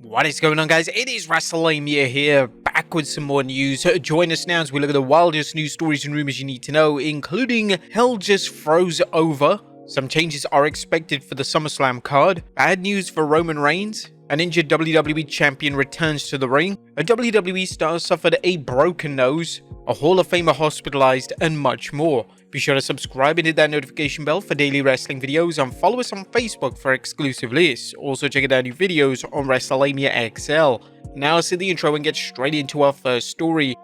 What is going on, guys? It is Wrestlelamia here, back with some more news. Join us now as we look at the wildest news stories and rumors you need to know, including hell just froze over, some changes are expected for the SummerSlam card, bad news for Roman Reigns, an injured WWE champion returns to the ring, a WWE star suffered a broken nose, a Hall of Famer hospitalized, and much more. Be sure to subscribe and hit that notification bell for daily wrestling videos, and follow us on Facebook for exclusive lists. Also check out our new videos on Wrestlelamia XL. Now let's hit the intro and get straight into our first story.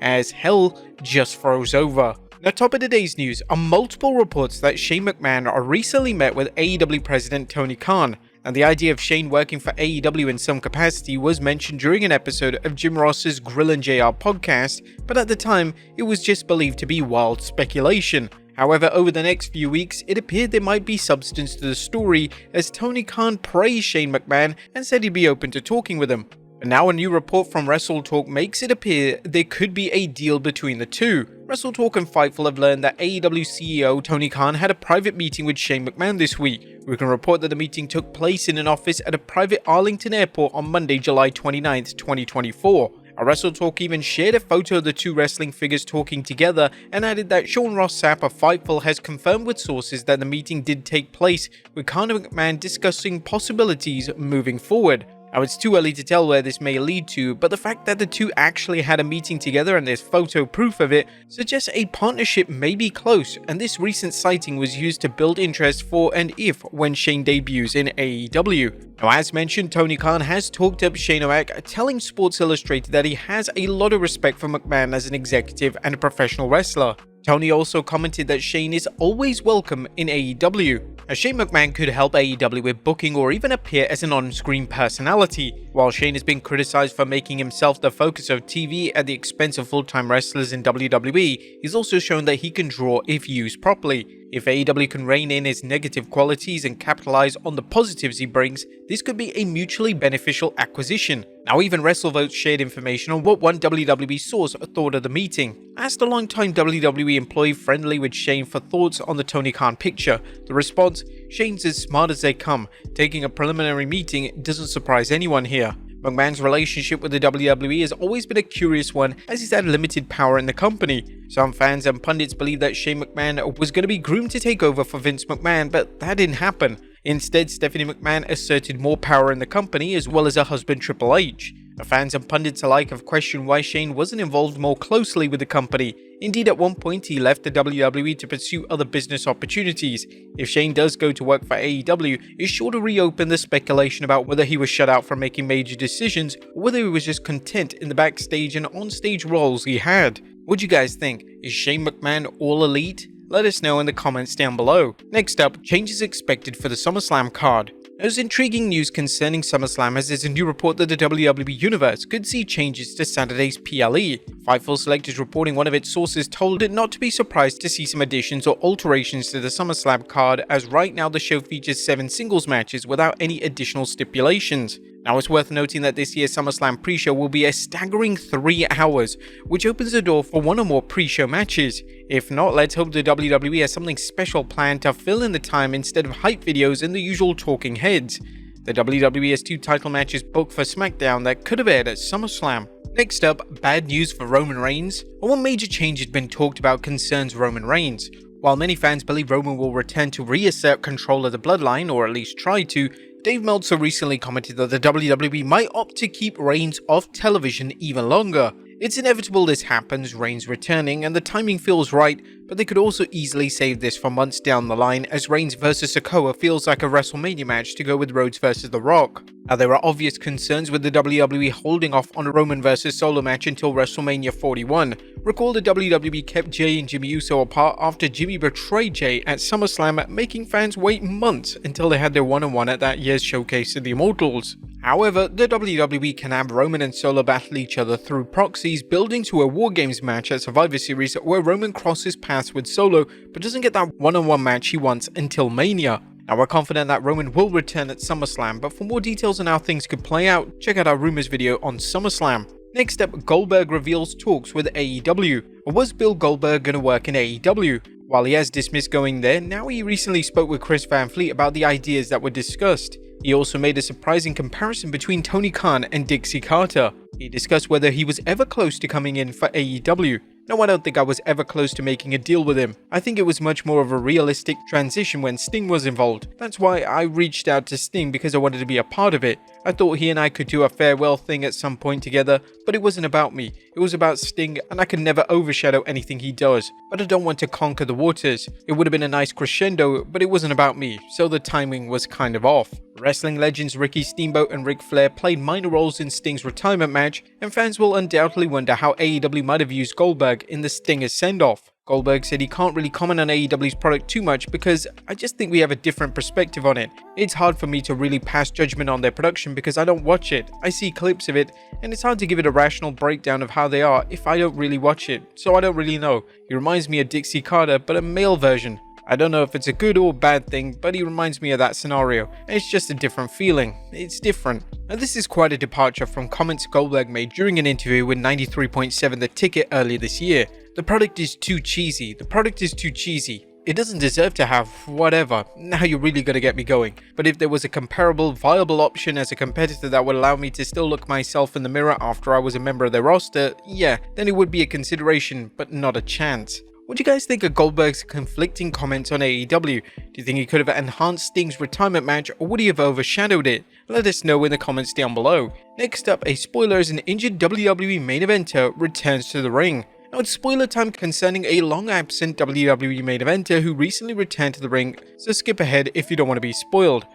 As hell just froze over. Now, top of today's news are multiple reports that Shane McMahon recently met with AEW President Tony Khan, and the idea of Shane working for AEW in some capacity was mentioned during an episode of Jim Ross's Grill and JR podcast, but at the time, it was just believed to be wild speculation. However, over the next few weeks, it appeared there might be substance to the story, as Tony Khan praised Shane McMahon and said he'd be open to talking with him. But now a new report from WrestleTalk makes it appear there could be a deal between the two. WrestleTalk and Fightful have learned that AEW CEO Tony Khan had a private meeting with Shane McMahon this week. We can report that the meeting took place in an office at a private Arlington airport on Monday, July 29th, 2024. WrestleTalk even shared a photo of the two wrestling figures talking together and added that Sean Ross Sapp of Fightful has confirmed with sources that the meeting did take place, with Khan and McMahon discussing possibilities moving forward. Now, it's too early to tell where this may lead to, but the fact that the two actually had a meeting together and there's photo proof of it suggests a partnership may be close, and this recent sighting was used to build interest for and if when Shane debuts in AEW. Now, as mentioned, Tony Khan has talked up Shane McMahon, telling Sports Illustrated that he has a lot of respect for McMahon as an executive and a professional wrestler. Tony also commented that Shane is always welcome in AEW. Now, Shane McMahon could help AEW with booking or even appear as an on-screen personality. While Shane has been criticized for making himself the focus of TV at the expense of full-time wrestlers in WWE, he's also shown that he can draw if used properly. If AEW can rein in his negative qualities and capitalize on the positives he brings, this could be a mutually beneficial acquisition. Now, even WrestleVotes shared information on what one WWE source thought of the meeting. Asked a longtime WWE employee friendly with Shane for thoughts on the Tony Khan picture, the response, "Shane's as smart as they come. Taking a preliminary meeting doesn't surprise anyone here." McMahon's relationship with the WWE has always been a curious one, as he's had limited power in the company. Some fans and pundits believe that Shane McMahon was going to be groomed to take over for Vince McMahon, but that didn't happen. Instead, Stephanie McMahon asserted more power in the company, as well as her husband Triple H. The fans and pundits alike have questioned why Shane wasn't involved more closely with the company. Indeed, at one point he left the WWE to pursue other business opportunities. If Shane does go to work for AEW, it's sure to reopen the speculation about whether he was shut out from making major decisions, or whether he was just content in the backstage and onstage roles he had. What do you guys think? Is Shane McMahon all elite? Let us know in the comments down below. Next up, changes expected for the SummerSlam card. There's intriguing news concerning SummerSlam, as there's a new report that the WWE Universe could see changes to Saturday's PLE. Fightful Select is reporting one of its sources told it not to be surprised to see some additions or alterations to the SummerSlam card, as right now the show features 7 singles matches without any additional stipulations. Now, it's worth noting that this year's SummerSlam pre-show will be a staggering 3 hours, which opens the door for one or more pre-show matches. If not, let's hope the WWE has something special planned to fill in the time instead of hype videos and the usual talking heads. The WWE has 2 title matches booked for SmackDown that could have aired at SummerSlam. Next up, bad news for Roman Reigns. One major change has been talked about concerns Roman Reigns. While many fans believe Roman will return to reassert control of the bloodline, or at least try to, Dave Meltzer recently commented that the WWE might opt to keep Reigns off television even longer. It's inevitable this happens, Reigns returning, and the timing feels right, but they could also easily save this for months down the line, as Reigns vs Sikoa feels like a WrestleMania match to go with Rhodes vs The Rock. Now, there are obvious concerns with the WWE holding off on a Roman vs Solo match until WrestleMania 41. Recall the WWE kept Jey and Jimmy Uso apart after Jimmy betrayed Jey at SummerSlam, making fans wait months until they had their one-on-one at that year's showcase of the Immortals. However, the WWE can have Roman and Solo battle each other through proxies, building to a War Games match at Survivor Series where Roman crosses paths with Solo but doesn't get that one-on-one match he wants until Mania. Now, we're confident that Roman will return at SummerSlam, but for more details on how things could play out, check out our Rumors video on SummerSlam. Next up, Goldberg Reveals Talks with AEW. Was Bill Goldberg going to work in AEW? While he has dismissed going there, now he recently spoke with Chris Van Fleet about the ideas that were discussed. He also made a surprising comparison between Tony Khan and Dixie Carter. He discussed whether he was ever close to coming in for AEW. No, I don't think I was ever close to making a deal with him. I think it was much more of a realistic transition when Sting was involved. That's why I reached out to Sting, because I wanted to be a part of it. I thought he and I could do a farewell thing at some point together, but it wasn't about me. It was about Sting, and I can never overshadow anything he does. But I don't want to conquer the waters. It would have been a nice crescendo, but it wasn't about me, so the timing was kind of off. Wrestling legends Ricky Steamboat and Ric Flair played minor roles in Sting's retirement match, and fans will undoubtedly wonder how AEW might have used Goldberg in the Stingers send-off. Goldberg said he can't really comment on AEW's product too much because I just think we have a different perspective on it. It's hard for me to really pass judgment on their production because I don't watch it. I see clips of it, and it's hard to give it a rational breakdown of how they are if I don't really watch it, so I don't really know. He reminds me of Dixie Carter, but a male version. I don't know if it's a good or bad thing, but he reminds me of that scenario, and it's just a different feeling. It's different. Now, this is quite a departure from comments Goldberg made during an interview with 93.7 The Ticket earlier this year. The product is too cheesy. The product is too cheesy. It doesn't deserve to have whatever. Now you're really gonna get me going. But if there was a comparable, viable option as a competitor that would allow me to still look myself in the mirror after I was a member of their roster, yeah, then it would be a consideration, but not a chance. What do you guys think of Goldberg's conflicting comments on AEW? Do you think he could have enhanced Sting's retirement match, or would he have overshadowed it? Let us know in the comments down below. Next up, a spoiler as an injured WWE main eventer returns to the ring. Now it's spoiler time concerning a long absent WWE main eventer who recently returned to the ring, so skip ahead if you don't want to be spoiled.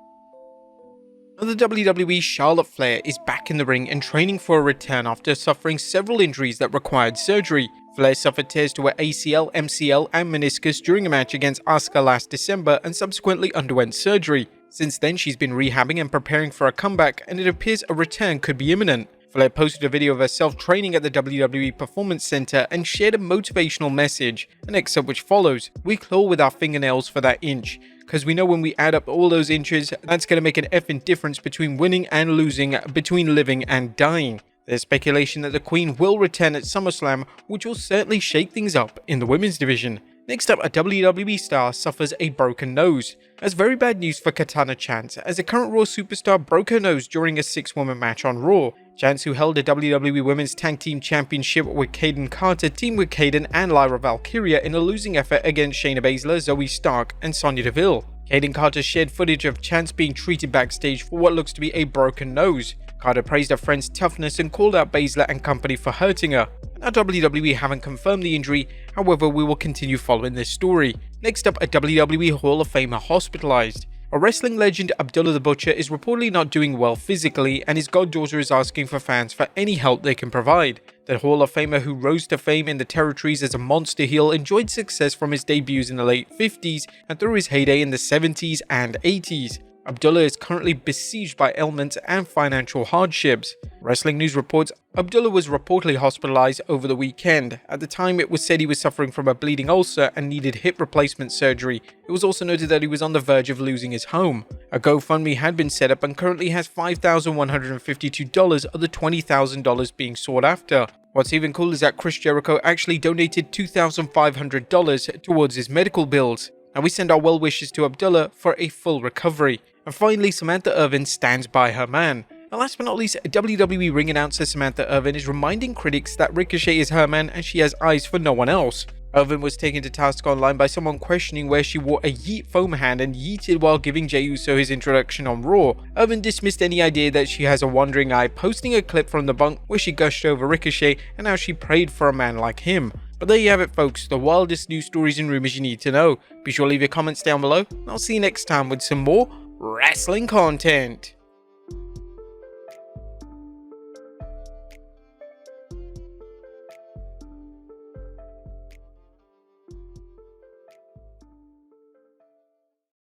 Now the WWE Charlotte Flair is back in the ring and training for a return after suffering several injuries that required surgery. Flair suffered tears to her ACL, MCL and meniscus during a match against Asuka last December and subsequently underwent surgery. Since then she's been rehabbing and preparing for a comeback, and it appears a return could be imminent. Flair posted a video of herself training at the WWE Performance Center and shared a motivational message, an excerpt which follows: "We claw with our fingernails for that inch, because we know when we add up all those inches, that's going to make an effing difference between winning and losing, between living and dying." There's speculation that the Queen will return at SummerSlam, which will certainly shake things up in the women's division. Next up, a WWE star suffers a broken nose. That's very bad news for Katana Chance, as a current Raw superstar broke her nose during a 6-woman match on Raw. Chance, who held the WWE Women's Tag Team Championship with Kaden Carter, teamed with Kaden and Lyra Valkyria in a losing effort against Shayna Baszler, Zoe Stark, and Sonya Deville. Kaden Carter shared footage of Chance being treated backstage for what looks to be a broken nose. Carter praised her friend's toughness and called out Baszler and company for hurting her. Now WWE haven't confirmed the injury, however we will continue following this story. Next up, a WWE Hall of Famer hospitalized. A wrestling legend, Abdullah the Butcher, is reportedly not doing well physically, and his goddaughter is asking for fans for any help they can provide. The Hall of Famer, who rose to fame in the territories as a monster heel, enjoyed success from his debuts in the late 50s and through his heyday in the 70s and 80s. Abdullah is currently besieged by ailments and financial hardships. Wrestling News reports Abdullah was reportedly hospitalized over the weekend. At the time, it was said he was suffering from a bleeding ulcer and needed hip replacement surgery. It was also noted that he was on the verge of losing his home. A GoFundMe had been set up and currently has $5,152 of the $20,000 being sought after. What's even cool is that Chris Jericho actually donated $2,500 towards his medical bills. And we send our well wishes to Abdullah for a full recovery. And finally, Samantha Irvin stands by her man. And last but not least, WWE ring announcer Samantha Irvin is reminding critics that Ricochet is her man and she has eyes for no one else. Irvin was taken to task online by someone questioning where she wore a yeet foam hand and yeeted while giving Jey Uso his introduction on Raw. Irvin dismissed any idea that she has a wandering eye, posting a clip from the bunk where she gushed over Ricochet and how she prayed for a man like him. But there you have it, folks, the wildest news stories and rumors you need to know. Be sure to leave your comments down below, and I'll see you next time with some more wrestling content.